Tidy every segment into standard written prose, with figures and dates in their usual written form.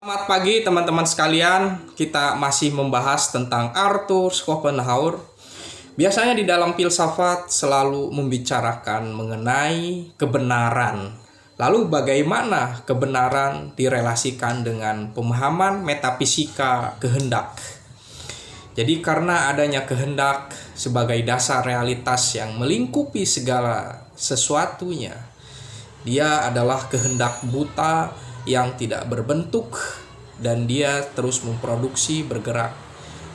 Selamat pagi teman-teman sekalian, kita masih membahas tentang Arthur Schopenhauer. Biasanya di dalam filsafat selalu membicarakan mengenai kebenaran. Lalu bagaimana kebenaran direlasikan dengan pemahaman metafisika kehendak. Jadi karena adanya kehendak sebagai dasar realitas yang melingkupi segala sesuatunya, dia adalah kehendak buta yang tidak berbentuk dan dia terus memproduksi, bergerak.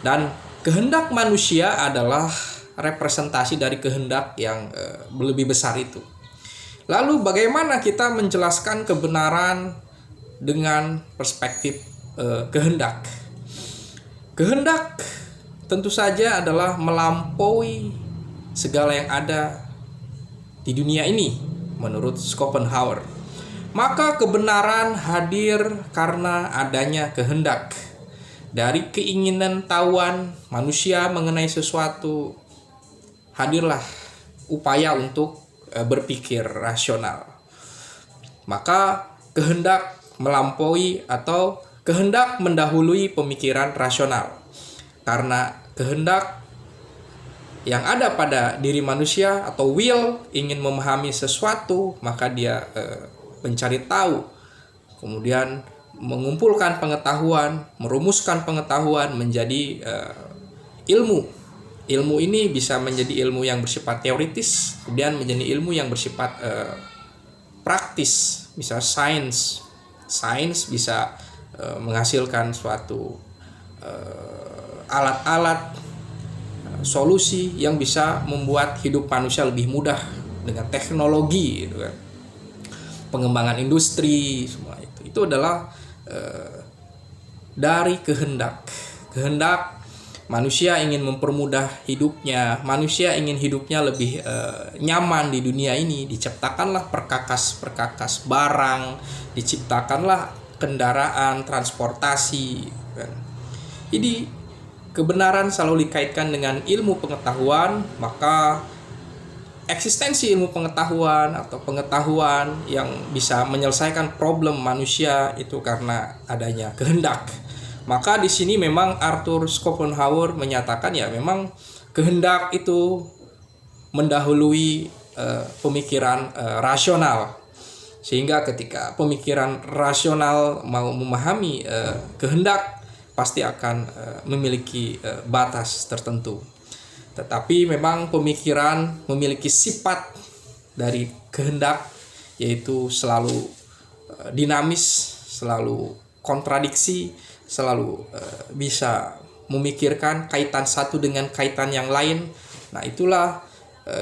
Dan kehendak manusia adalah representasi dari kehendak yang lebih besar itu. Lalu bagaimana kita menjelaskan kebenaran dengan perspektif kehendak? Kehendak tentu saja adalah melampaui segala yang ada di dunia ini menurut Schopenhauer. Maka kebenaran hadir karena adanya kehendak. Dari keinginan tahuan manusia mengenai sesuatu, hadirlah upaya untuk berpikir rasional. Maka kehendak melampaui atau kehendak mendahului pemikiran rasional. Karena kehendak yang ada pada diri manusia atau will ingin memahami sesuatu, maka dia mencari tahu, kemudian mengumpulkan pengetahuan, merumuskan pengetahuan menjadi ilmu. Ilmu ini bisa menjadi ilmu yang bersifat teoritis, kemudian menjadi ilmu yang bersifat praktis, misal sains. Sains bisa menghasilkan suatu alat-alat, solusi yang bisa membuat hidup manusia lebih mudah dengan teknologi, gitu kan. Pengembangan industri, semua itu adalah dari kehendak. Kehendak manusia ingin mempermudah hidupnya, manusia ingin hidupnya lebih nyaman di dunia ini. Diciptakanlah perkakas barang, diciptakanlah kendaraan, transportasi. Jadi kebenaran selalu dikaitkan dengan ilmu pengetahuan, maka eksistensi ilmu pengetahuan atau pengetahuan yang bisa menyelesaikan problem manusia itu karena adanya kehendak. Maka di sini memang Arthur Schopenhauer menyatakan ya memang kehendak itu mendahului pemikiran rasional. Sehingga ketika pemikiran rasional mau memahami kehendak, pasti akan memiliki batas tertentu. Tetapi memang pemikiran memiliki sifat dari kehendak, yaitu selalu dinamis, selalu kontradiksi, selalu bisa memikirkan kaitan satu dengan kaitan yang lain. Nah, itulah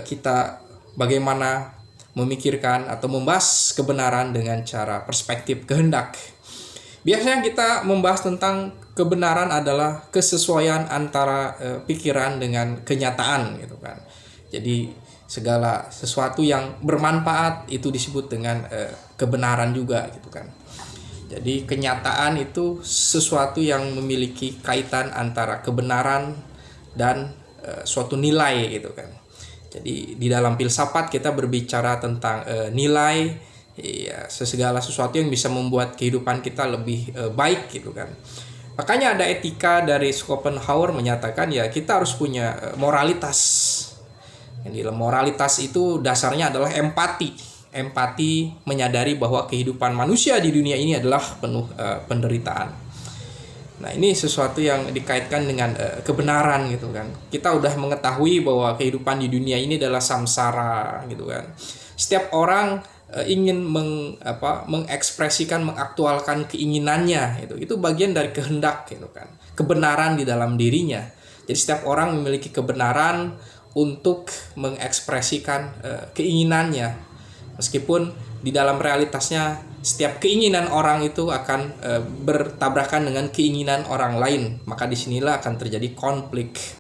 kita bagaimana memikirkan atau membahas kebenaran dengan cara perspektif kehendak. Biasanya kita membahas tentang kebenaran adalah kesesuaian antara pikiran dengan kenyataan, gitu kan. Jadi segala sesuatu yang bermanfaat itu disebut dengan kebenaran juga, gitu kan. Jadi kenyataan itu sesuatu yang memiliki kaitan antara kebenaran dan suatu nilai, gitu kan. Jadi di dalam filsafat kita berbicara tentang nilai, ya, segala sesuatu yang bisa membuat kehidupan kita lebih baik, gitu kan. Makanya ada etika dari Schopenhauer menyatakan ya kita harus punya moralitas. Yang dalam moralitas itu dasarnya adalah empati. Empati menyadari bahwa kehidupan manusia di dunia ini adalah penuh penderitaan. Nah, ini sesuatu yang dikaitkan dengan kebenaran, gitu kan. Kita udah mengetahui bahwa kehidupan di dunia ini adalah samsara, gitu kan. Setiap orang ingin mengekspresikan, mengaktualkan keinginannya, itu bagian dari kehendak, gitu kan, kebenaran di dalam dirinya. Jadi setiap orang memiliki kebenaran untuk mengekspresikan keinginannya, meskipun di dalam realitasnya setiap keinginan orang itu akan bertabrakan dengan keinginan orang lain. Maka disinilah akan terjadi konflik.